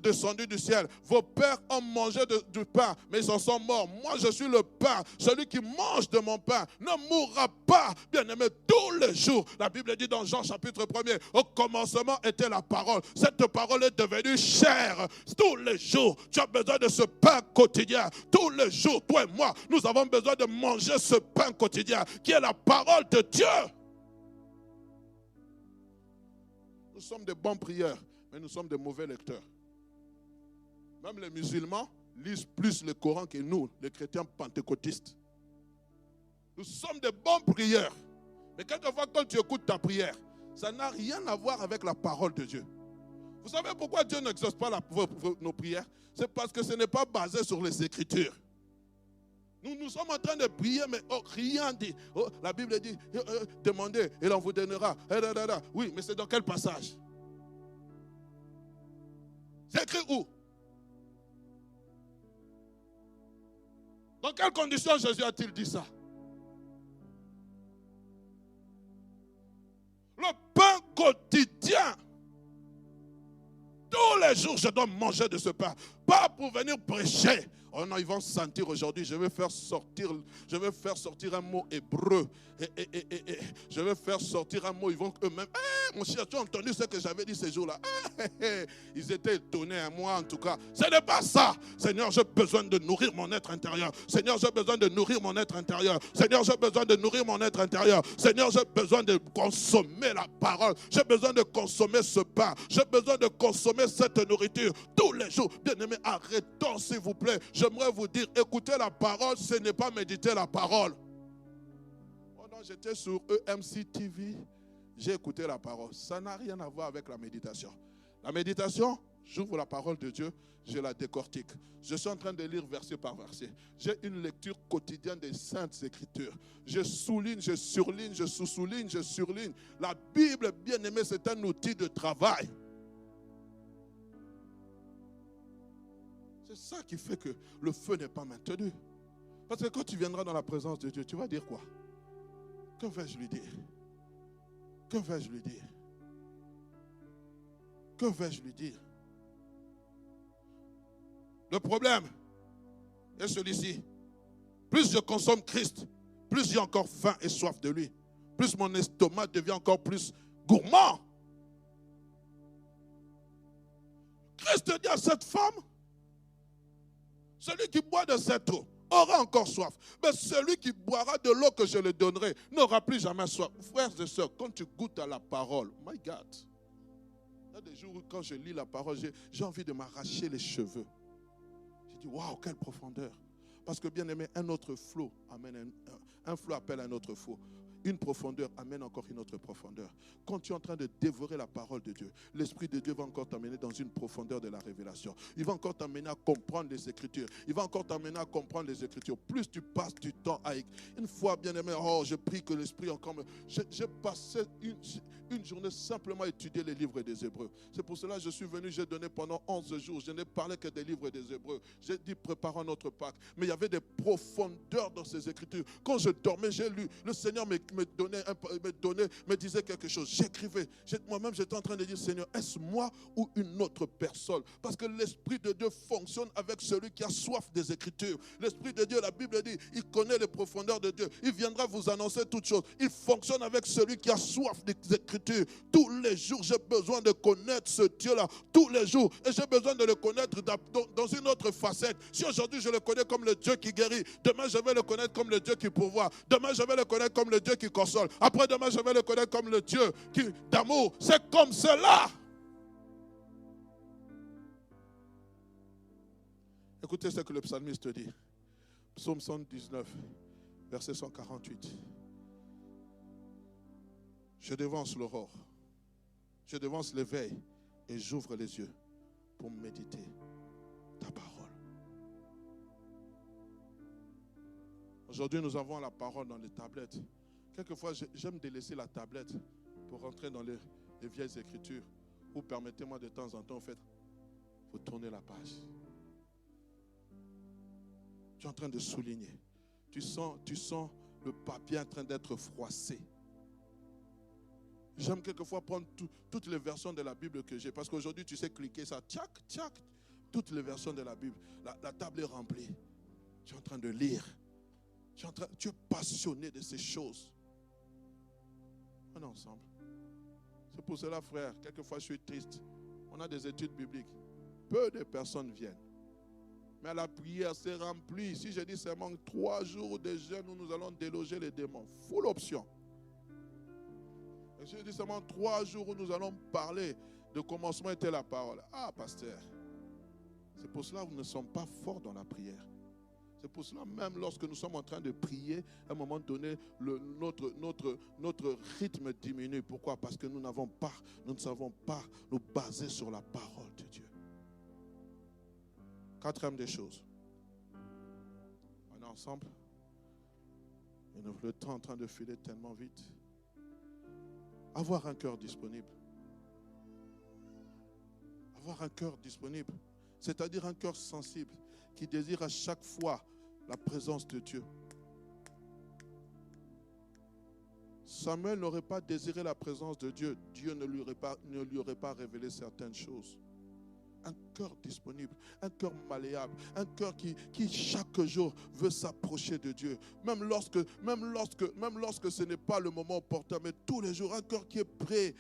descendu du ciel. Vos pères ont mangé du pain, mais ils en sont morts. Moi, je suis le pain. Celui qui mange de mon pain ne mourra pas. Bien-aimé, tous les jours, la Bible dit dans Jean chapitre 1er, au commencement était la parole. Cette parole est devenue chair. Tous les jours, tu as besoin de ce pain quotidien. Tous les jours, toi et moi, nous avons besoin de manger ce pain quotidien qui est la parole de Dieu. Nous sommes des bons prieurs, mais nous sommes des mauvais lecteurs. Même les musulmans lisent plus le Coran que nous, les chrétiens pentecôtistes. Nous sommes des bons prieurs. Mais quelquefois, quand tu écoutes ta prière, ça n'a rien à voir avec la parole de Dieu. Vous savez pourquoi Dieu n'exauce pas nos prières? C'est parce que ce n'est pas basé sur les Écritures. Nous sommes en train de prier, mais rien dit. La Bible dit, demandez et l'on vous donnera. Oui, mais c'est dans quel passage? C'est écrit où? Dans quelles conditions Jésus a-t-il dit ça? Le pain quotidien. Tous les jours, je dois manger de ce pain. Pas pour venir prêcher. Oh non, ils vont sentir aujourd'hui, je vais faire sortir un mot hébreu. Je vais faire sortir un mot, ils vont eux-mêmes. Mon cher, tu as entendu ce que j'avais dit ces jours-là? Ils étaient étonnés, moi en tout cas. Ce n'est pas ça. Seigneur, j'ai besoin de nourrir mon être intérieur. Seigneur, j'ai besoin de nourrir mon être intérieur. Seigneur, j'ai besoin de nourrir mon être intérieur. Seigneur, j'ai besoin de consommer la parole. J'ai besoin de consommer ce pain. J'ai besoin de consommer cette nourriture tous les jours. Bien-aimés, arrêtons s'il vous plaît. J'aimerais vous dire, écouter la parole, ce n'est pas méditer la parole. Pendant j'étais sur EMC TV, j'ai écouté la parole. Ça n'a rien à voir avec la méditation. La méditation, j'ouvre la parole de Dieu, je la décortique. Je suis en train de lire verset par verset. J'ai une lecture quotidienne des Saintes Écritures. Je souligne, je surligne, je sous-souligne, je surligne. La Bible, bien aimée, c'est un outil de travail. C'est ça qui fait que le feu n'est pas maintenu. Parce que quand tu viendras dans la présence de Dieu, tu vas dire quoi? Que vais-je lui dire? Que vais-je lui dire? Que vais-je lui dire? Le problème est celui-ci. Plus je consomme Christ, plus j'ai encore faim et soif de lui. Plus mon estomac devient encore plus gourmand. Christ dit à cette femme, celui qui boit de cette eau aura encore soif. Mais celui qui boira de l'eau que je lui donnerai n'aura plus jamais soif. Frères et sœurs, quand tu goûtes à la parole, my God, il y a des jours où quand je lis la parole, j'ai envie de m'arracher les cheveux. Je dis, waouh, quelle profondeur. Parce que bien aimé, un autre flot amène un flot appelle un autre flot. Une profondeur amène encore une autre profondeur. Quand tu es en train de dévorer la parole de Dieu, l'Esprit de Dieu va encore t'amener dans une profondeur de la révélation. Il va encore t'amener à comprendre les Écritures. Il va encore t'amener à comprendre les Écritures. Plus tu passes du temps avec... Une fois, bien aimé, je prie que l'Esprit encore me... J'ai passé une journée simplement à étudier les livres des Hébreux. C'est pour cela que je suis venu, j'ai donné pendant 11 jours. Je n'ai parlé que des livres des Hébreux. J'ai dit, préparons notre Pâques. Mais il y avait des profondeurs dans ces Écritures. Quand je dormais, j'ai lu. Le Seigneur m'écrit me disait quelque chose. J'écrivais. Moi-même, j'étais en train de dire, Seigneur, est-ce moi ou une autre personne? Parce que l'Esprit de Dieu fonctionne avec celui qui a soif des Écritures. L'Esprit de Dieu, la Bible dit, il connaît les profondeurs de Dieu. Il viendra vous annoncer toutes choses. Il fonctionne avec celui qui a soif des Écritures. Tous les jours, j'ai besoin de connaître ce Dieu-là. Tous les jours. Et j'ai besoin de le connaître dans une autre facette. Si aujourd'hui, je le connais comme le Dieu qui guérit, demain, je vais le connaître comme le Dieu qui pourvoit. Demain, je vais le connaître comme le Dieu qui console. Après demain, je vais le connaître comme le Dieu d'amour. C'est comme cela. Écoutez ce que le psalmiste dit. Psaume 119, verset 148. Je devance l'aurore, je devance l'éveil et j'ouvre les yeux pour méditer ta parole. Aujourd'hui, nous avons la parole dans les tablettes. Quelquefois, j'aime délaisser la tablette pour rentrer dans les vieilles écritures. Ou permettez-moi de temps en temps, en fait, vous tournez la page. Tu es en train de souligner. Tu sens le papier en train d'être froissé. J'aime quelquefois prendre toutes les versions de la Bible que j'ai. Parce qu'aujourd'hui, tu sais cliquer ça. Tchac, tchac. Toutes les versions de la Bible. La table est remplie. Tu es en train de lire. Tu es passionné de ces choses. On est ensemble. C'est pour cela, frère, quelquefois je suis triste. On a des études bibliques. Peu de personnes viennent. Mais la prière s'est remplie. Si je dis seulement 3 jours de jeûne où nous allons déloger les démons, full option. Et si je dis seulement 3 jours où nous allons parler de commencement était la parole. Ah, pasteur, c'est pour cela que nous ne sommes pas forts dans la prière. C'est pour cela, même lorsque nous sommes en train de prier, à un moment donné, notre rythme diminue. Pourquoi? Parce que nous ne savons pas nous baser sur la parole de Dieu. Quatrième des choses. On est ensemble. Et le temps est en train de filer tellement vite. Avoir un cœur disponible. Avoir un cœur disponible. C'est-à-dire un cœur sensible qui désire à chaque fois la présence de Dieu. Samuel n'aurait pas désiré la présence de Dieu. Dieu ne lui aurait pas révélé certaines choses. Un cœur disponible, un cœur malléable, un cœur qui chaque jour veut s'approcher de Dieu. Même lorsque ce n'est pas le moment opportun, mais tous les jours, un cœur qui est prêt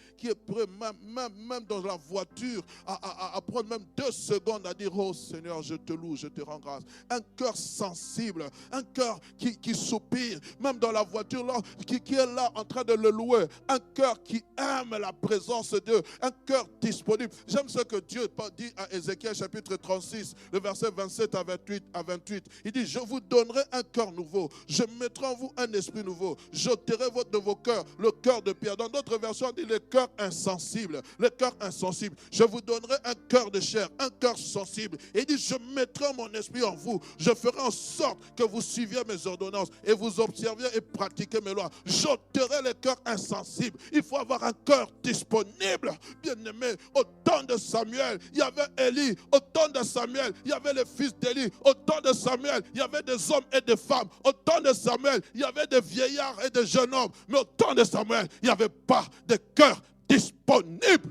même dans la voiture, à prendre même 2 secondes à dire, oh Seigneur, je te loue, je te rends grâce. Un cœur sensible, un cœur qui soupire, même dans la voiture, là, qui est là en train de le louer. Un cœur qui aime la présence de Dieu, un cœur disponible. J'aime ce que Dieu dit à Ézéchiel chapitre 36, le verset 27 à 28. Il dit, je vous donnerai un cœur nouveau. Je mettrai en vous un esprit nouveau. J'ôterai de vos cœurs le cœur de pierre. Dans d'autres versions, on dit le cœur insensible. Le cœur insensible. Je vous donnerai un cœur de chair, un cœur sensible. Et il dit, je mettrai mon esprit en vous. Je ferai en sorte que vous suiviez mes ordonnances et vous observiez et pratiquiez mes lois. J'ôterai le cœur insensible. Il faut avoir un cœur disponible. Bien-aimé, au temps de Samuel, il y avait Élie. Au temps de Samuel, il y avait les fils d'Élie. Au temps de Samuel, il y avait des hommes et des femmes. Au temps de Samuel, il y avait des vieillards et des jeunes hommes. Mais au temps de Samuel, il n'y avait pas de cœur disponible.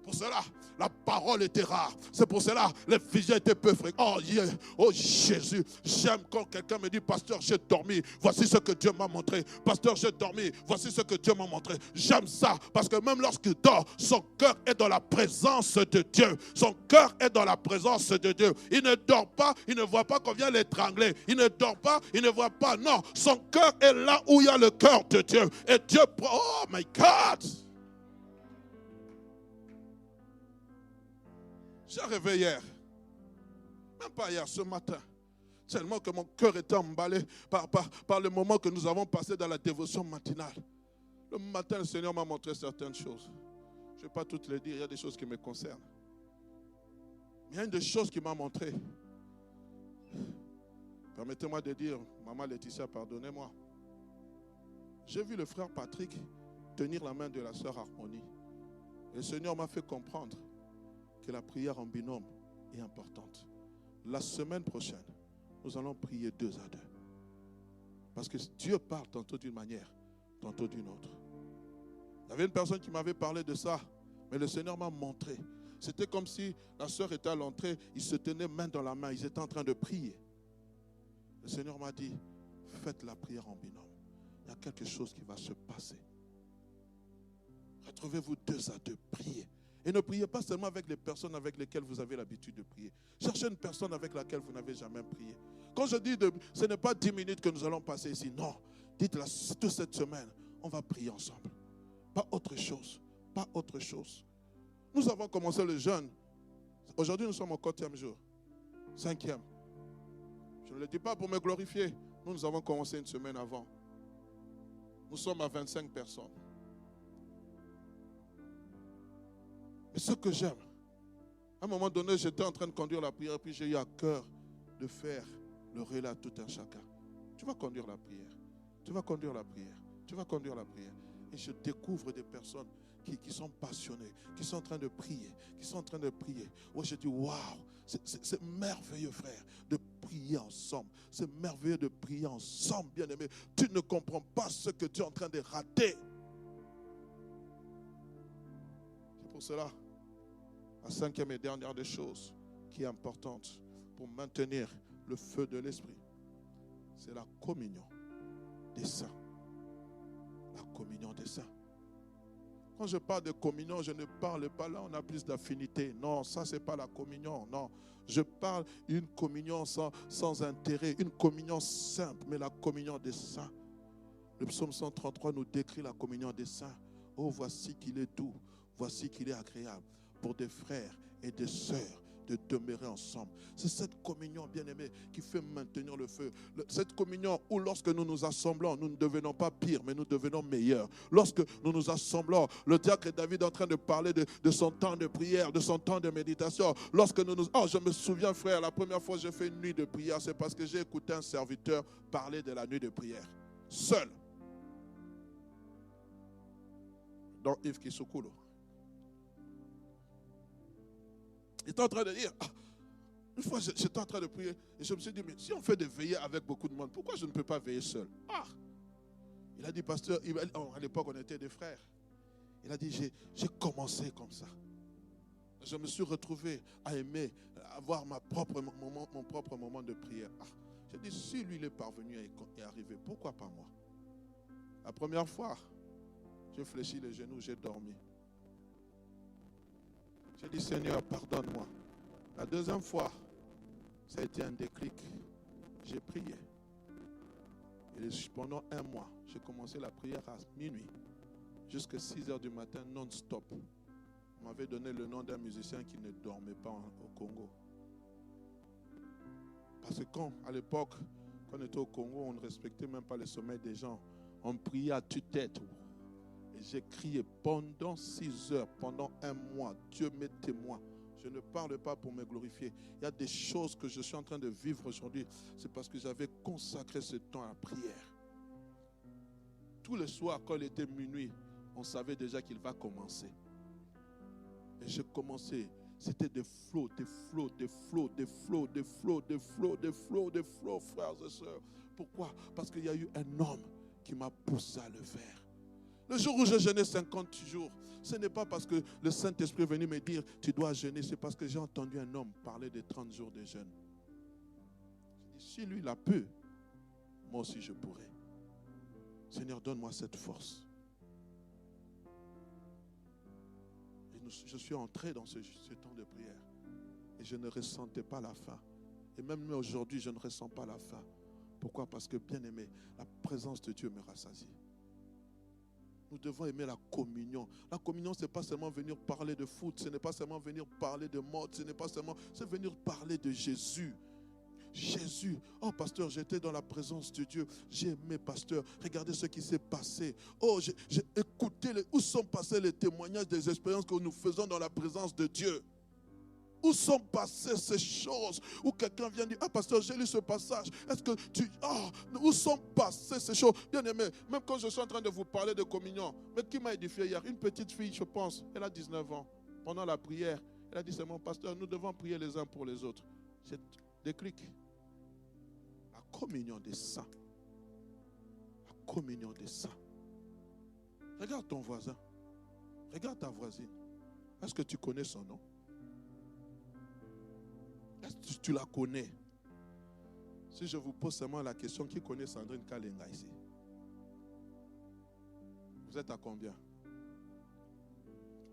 Pour cela, la parole était rare. C'est pour cela les visions étaient peu fréquentes. Oh Jésus, j'aime quand quelqu'un me dit, pasteur, j'ai dormi. Voici ce que Dieu m'a montré. Pasteur, j'ai dormi. Voici ce que Dieu m'a montré. J'aime ça parce que même lorsqu'il dort, son cœur est dans la présence de Dieu. Son cœur est dans la présence de Dieu. Il ne dort pas, il ne voit pas qu'on vient l'étrangler. Il ne dort pas, il ne voit pas. Non, son cœur est là où il y a le cœur de Dieu. Et Dieu, oh my God! J'ai rêvé hier, même pas hier, ce matin, tellement que mon cœur était emballé par le moment que nous avons passé dans la dévotion matinale. Le matin, le Seigneur m'a montré certaines choses. Je ne vais pas toutes les dire, il y a des choses qui me concernent. Mais il y a une des choses qu'il m'a montré. Permettez-moi de dire, maman Laetitia, pardonnez-moi. J'ai vu le frère Patrick tenir la main de la sœur Harmonie. Et le Seigneur m'a fait comprendre que la prière en binôme est importante. La semaine prochaine, nous allons prier 2 à 2. Parce que Dieu parle tantôt d'une manière, tantôt d'une autre. Il y avait une personne qui m'avait parlé de ça, mais le Seigneur m'a montré. C'était comme si la sœur était à l'entrée, ils se tenaient main dans la main, ils étaient en train de prier. Le Seigneur m'a dit, faites la prière en binôme. Il y a quelque chose qui va se passer. Retrouvez-vous 2 à 2, priez. Et ne priez pas seulement avec les personnes avec lesquelles vous avez l'habitude de prier. Cherchez une personne avec laquelle vous n'avez jamais prié. Quand je dis, ce n'est pas 10 minutes que nous allons passer ici. Non, dites-la toute cette semaine, on va prier ensemble. Pas autre chose. Pas autre chose. Nous avons commencé le jeûne. Aujourd'hui, nous sommes au 4e jour. 5e. Je ne le dis pas pour me glorifier. Nous avons commencé une semaine avant. Nous sommes à 25 personnes. Mais ce que j'aime, à un moment donné, j'étais en train de conduire la prière, puis j'ai eu à cœur de faire le relais à tout un chacun. Tu vas conduire la prière. Tu vas conduire la prière. Tu vas conduire la prière. Et je découvre des personnes qui sont passionnées, qui sont en train de prier, qui sont en train de prier. Oh, je dis, waouh, c'est merveilleux, frère, de prier ensemble. C'est merveilleux de prier ensemble, bien-aimé. Tu ne comprends pas ce que tu es en train de rater. C'est pour cela, la 5e et dernière des choses qui est importante pour maintenir le feu de l'esprit, c'est la communion des saints. La communion des saints. Quand je parle de communion, je ne parle pas là, on a plus d'affinité. Non, ça, ce n'est pas la communion. Non, je parle d'une communion sans intérêt, une communion simple, mais la communion des saints. Le psaume 133 nous décrit la communion des saints. Oh, voici qu'il est doux, voici qu'il est agréable pour des frères et des sœurs de demeurer ensemble. C'est cette communion, bien-aimée, qui fait maintenir le feu. Cette communion où lorsque nous nous assemblons, nous ne devenons pas pires, mais nous devenons meilleurs. Lorsque nous nous assemblons, le diacre David est en train de parler de son temps de prière, de son temps de méditation. Lorsque Oh, je me souviens, frère, la première fois que j'ai fait une nuit de prière, c'est parce que j'ai écouté un serviteur parler de la nuit de prière. Seul. Dans Yves Kisukulu. Il était en train de dire, une fois j'étais en train de prier et je me suis dit, mais si on fait des veillées avec beaucoup de monde, pourquoi je ne peux pas veiller seul? Il a dit, pasteur, à l'époque on était des frères. Il a dit, j'ai commencé comme ça. Je me suis retrouvé à aimer avoir mon propre moment de prière. J'ai dit, si lui il est parvenu et arrivé, pourquoi pas moi? La première fois, j'ai fléchi les genoux, j'ai dormi. J'ai dit, Seigneur, pardonne-moi. La deuxième fois, ça a été un déclic. J'ai prié. Et pendant 1 mois, j'ai commencé la prière à minuit, jusqu'à 6 heures du matin, non-stop. On m'avait donné le nom d'un musicien qui ne dormait pas au Congo. Parce que à l'époque, quand on était au Congo, on ne respectait même pas le sommeil des gens. On priait à tue-tête. Et j'ai crié pendant 6 heures, pendant 1 mois. Dieu m'est témoin. Je ne parle pas pour me glorifier. Il y a des choses que je suis en train de vivre aujourd'hui. C'est parce que j'avais consacré ce temps à la prière. Tous les soirs, quand il était minuit, on savait déjà qu'il va commencer. Et j'ai commencé. C'était des flots, des flots, des flots, des flots, des flots, des flots, des flots, des flots, frères et sœurs. Pourquoi? Parce qu'il y a eu un homme qui m'a poussé à le faire. Le jour où je jeûnais 50 jours, ce n'est pas parce que le Saint-Esprit est venu me dire tu dois jeûner, c'est parce que j'ai entendu un homme parler de 30 jours de jeûne. Je dis, si lui l'a pu, moi aussi je pourrais. Seigneur, donne-moi cette force. Et je suis entré dans ce temps de prière et je ne ressentais pas la faim. Et même aujourd'hui, je ne ressens pas la faim. Pourquoi? Parce que, bien aimé, la présence de Dieu me rassasie. Nous devons aimer la communion. La communion, ce n'est pas seulement venir parler de foot, ce n'est pas seulement venir parler de mode, ce n'est pas seulement, c'est venir parler de Jésus. Jésus, oh pasteur, j'étais dans la présence de Dieu, j'ai aimé pasteur, regardez ce qui s'est passé. Oh, j'ai écouté, où sont passés les témoignages des expériences que nous faisons dans la présence de Dieu? Où sont passées ces choses? Où quelqu'un vient dire, ah pasteur, j'ai lu ce passage. Est-ce que où sont passées ces choses? Bien aimé, même quand je suis en train de vous parler de communion, mais qui m'a édifié hier? Une petite fille, je pense, elle a 19 ans. Pendant la prière, elle a dit, c'est mon pasteur, nous devons prier les uns pour les autres. C'est déclic. La communion des saints. communion des saints. Regarde ton voisin. Regarde ta voisine. Est-ce que tu connais son nom? Est-ce que tu la connais? Si je vous pose seulement la question, qui connaît Sandrine Kalenga ici? Vous êtes à combien?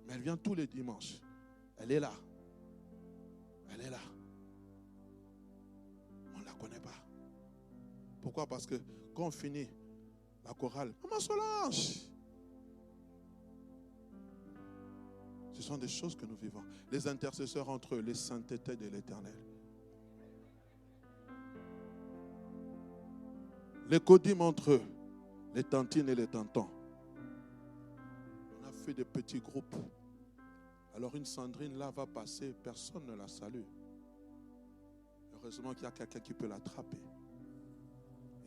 Mais elle vient tous les dimanches. Elle est là. Elle est là. On ne la connaît pas. Pourquoi? Parce que quand on finit la chorale, Maman Solange. Ce sont des choses que nous vivons. Les intercesseurs entre eux, les saintetés de l'Éternel. Les codimes entre eux, les tantines et les tantons. On a fait des petits groupes. Alors une Sandrine là va passer, personne ne la salue. Heureusement qu'il y a quelqu'un qui peut l'attraper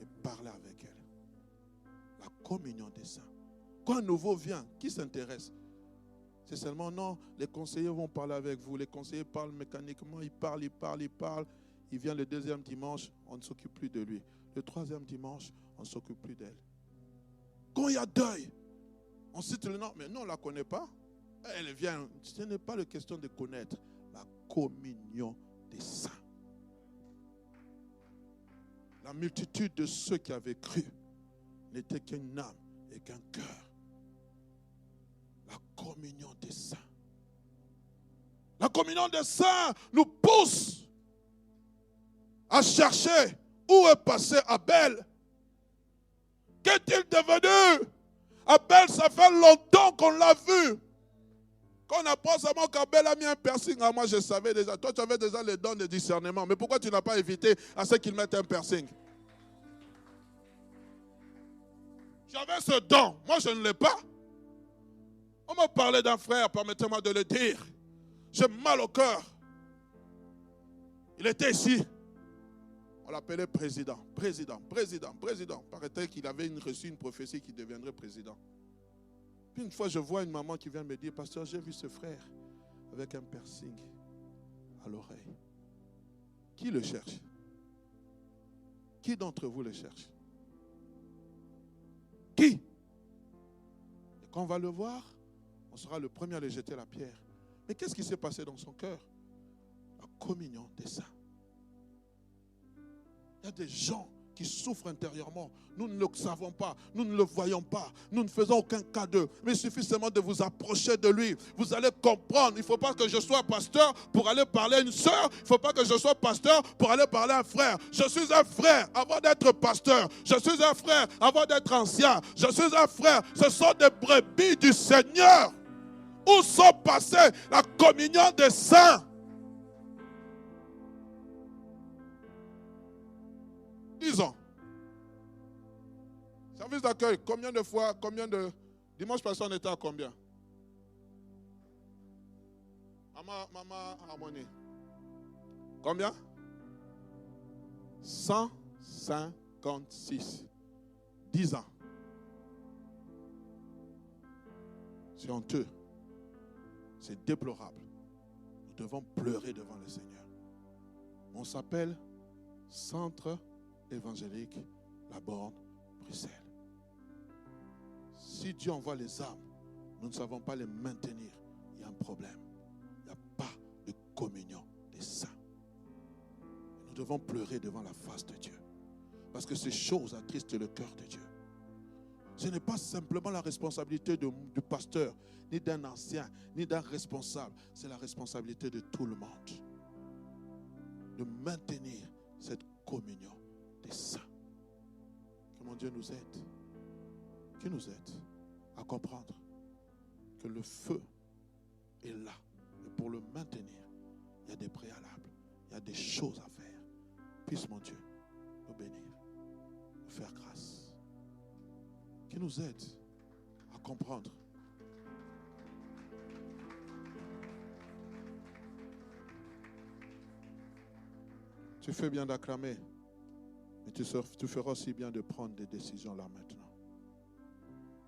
et parler avec elle. La communion des saints. Quand un nouveau vient, qui s'intéresse? C'est seulement non, les conseillers vont parler avec vous. Les conseillers parlent mécaniquement, ils parlent. Il vient le deuxième dimanche, on ne s'occupe plus de lui. Le troisième dimanche, on ne s'occupe plus d'elle. Quand il y a deuil, on cite le nom, mais non, on ne la connaît pas. Elle vient, ce n'est pas la question de connaître, la communion des saints. La multitude de ceux qui avaient cru n'était qu'une âme et qu'un cœur. La communion des saints. La communion des saints nous pousse à chercher où est passé Abel. Qu'est-il devenu? Abel, ça fait longtemps qu'on l'a vu. Quand on apprend seulement qu'Abel a mis un piercing, moi je savais déjà. Toi tu avais déjà les dons de discernement. Mais pourquoi tu n'as pas évité à ce qu'il mette un piercing? J'avais ce don. Moi je ne l'ai pas. On m'a parlé d'un frère, permettez-moi de le dire. J'ai mal au cœur. Il était ici. On l'appelait président. Président. Paraît-il qu'il avait reçu une prophétie qu'il deviendrait président. Puis une fois, je vois une maman qui vient me dire, pasteur, j'ai vu ce frère avec un piercing à l'oreille. Qui le cherche? Qui d'entre vous le cherche? Qui? Et quand on va le voir, on sera le premier à lui jeter la pierre. Mais qu'est-ce qui s'est passé dans son cœur? La communion des saints. Il y a des gens qui souffrent intérieurement. Nous ne le savons pas, nous ne le voyons pas, nous ne faisons aucun cas d'eux. Mais il suffit seulement de vous approcher de lui. Vous allez comprendre. Il ne faut pas que je sois pasteur pour aller parler à une sœur. Il ne faut pas que je sois pasteur pour aller parler à un frère. Je suis un frère avant d'être pasteur. Je suis un frère avant d'être ancien. Je suis un frère. Ce sont des brebis du Seigneur. Où sont passés la communion des saints? Disons. Service d'accueil, combien de fois, dimanche passé on était à combien? Maman Harmonie. Combien? 156. 10 ans. C'est honteux. C'est déplorable. Nous devons pleurer devant le Seigneur. On s'appelle Centre évangélique La Borne, Bruxelles. Si Dieu envoie les âmes, nous ne savons pas les maintenir. Il y a un problème. Il n'y a pas de communion des saints. Nous devons pleurer devant la face de Dieu. Parce que ces choses attristent le cœur de Dieu. Ce n'est pas simplement la responsabilité du pasteur, ni d'un ancien, ni d'un responsable. C'est la responsabilité de tout le monde. De maintenir cette communion des saints. Que mon Dieu nous aide. Qu'il nous aide à comprendre que le feu est là. Et pour le maintenir, il y a des préalables. Il y a des choses à faire. Puisse mon Dieu nous bénir, nous faire grâce. Qu'il nous aide à comprendre. Tu fais bien d'acclamer, mais tu feras aussi bien de prendre des décisions là maintenant.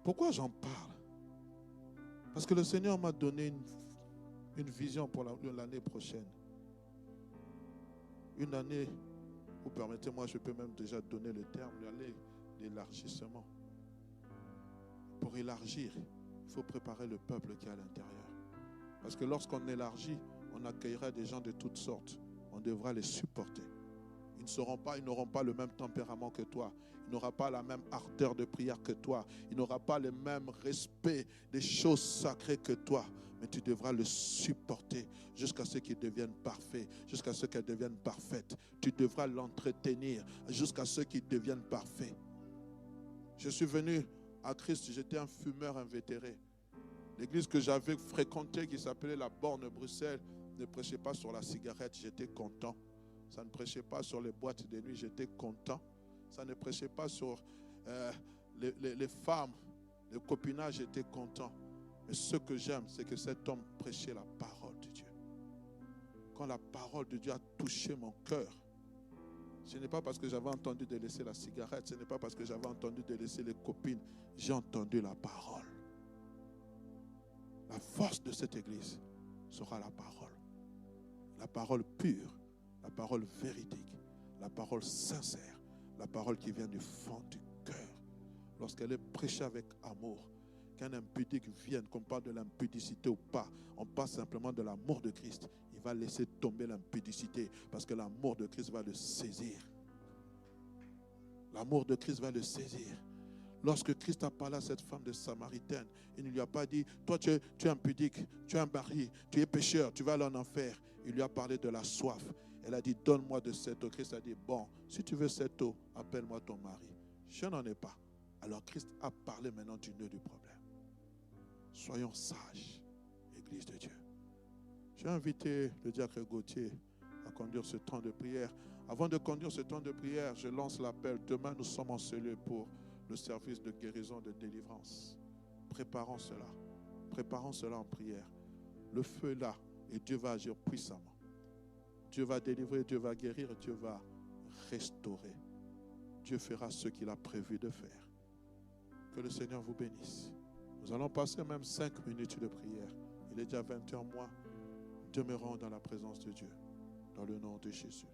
Pourquoi j'en parle? Parce que le Seigneur m'a donné une vision pour l'année prochaine. Une année où, permettez-moi, je peux même déjà donner le terme, l'année d'élargissement. pour élargir, il faut préparer le peuple qui est à l'intérieur. Parce que lorsqu'on élargit, on accueillera des gens de toutes sortes. On devra les supporter. Ils n'auront pas le même tempérament que toi. Ils n'auront pas la même ardeur de prière que toi. Ils n'auront pas le même respect des choses sacrées que toi. Mais tu devras le supporter jusqu'à ce qu'ils deviennent parfaits, jusqu'à ce qu'elles deviennent parfaites. Tu devras l'entretenir jusqu'à ce qu'ils deviennent parfaits. Je suis venu à Christ, j'étais un fumeur invétéré. L'église que j'avais fréquentée, qui s'appelait la Borne Bruxelles, ne prêchait pas sur la cigarette, j'étais content. Ça ne prêchait pas sur les boîtes de nuit, j'étais content. Ça ne prêchait pas sur les femmes, le copinage, j'étais content. Mais ce que j'aime, c'est que cet homme prêchait la parole de Dieu. Quand la parole de Dieu a touché mon cœur, ce n'est pas parce que j'avais entendu de laisser la cigarette, ce n'est pas parce que j'avais entendu de laisser les copines, j'ai entendu la parole. La force de cette église sera la parole. La parole pure, la parole véridique, la parole sincère, la parole qui vient du fond du cœur. Lorsqu'elle est prêchée avec amour, qu'un impudique vienne, qu'on parle de l'impudicité ou pas, on parle simplement de l'amour de Christ. Il va laisser tomber l'impudicité parce que l'amour de Christ va le saisir. L'amour de Christ va le saisir. Lorsque Christ a parlé à cette femme de Samaritaine, il ne lui a pas dit, toi tu es impudique, tu es un mari, tu es pécheur, tu vas aller en enfer. Il lui a parlé de la soif. Elle a dit, donne-moi de cette eau. Christ a dit, bon, si tu veux cette eau, appelle-moi ton mari. Je n'en ai pas. Alors Christ a parlé maintenant du nœud du problème. Soyons sages, Église de Dieu. J'ai invité le diacre Gauthier à conduire ce temps de prière. Avant de conduire ce temps de prière, je lance l'appel. Demain, nous sommes en cellule pour le service de guérison, de délivrance. Préparons cela. Préparons cela en prière. Le feu est là et Dieu va agir puissamment. Dieu va délivrer, Dieu va guérir, Dieu va restaurer. Dieu fera ce qu'il a prévu de faire. Que le Seigneur vous bénisse. Nous allons passer même 5 minutes de prière. Il est déjà 20h moins. Demeurons dans la présence de Dieu. Dans le nom de Jésus.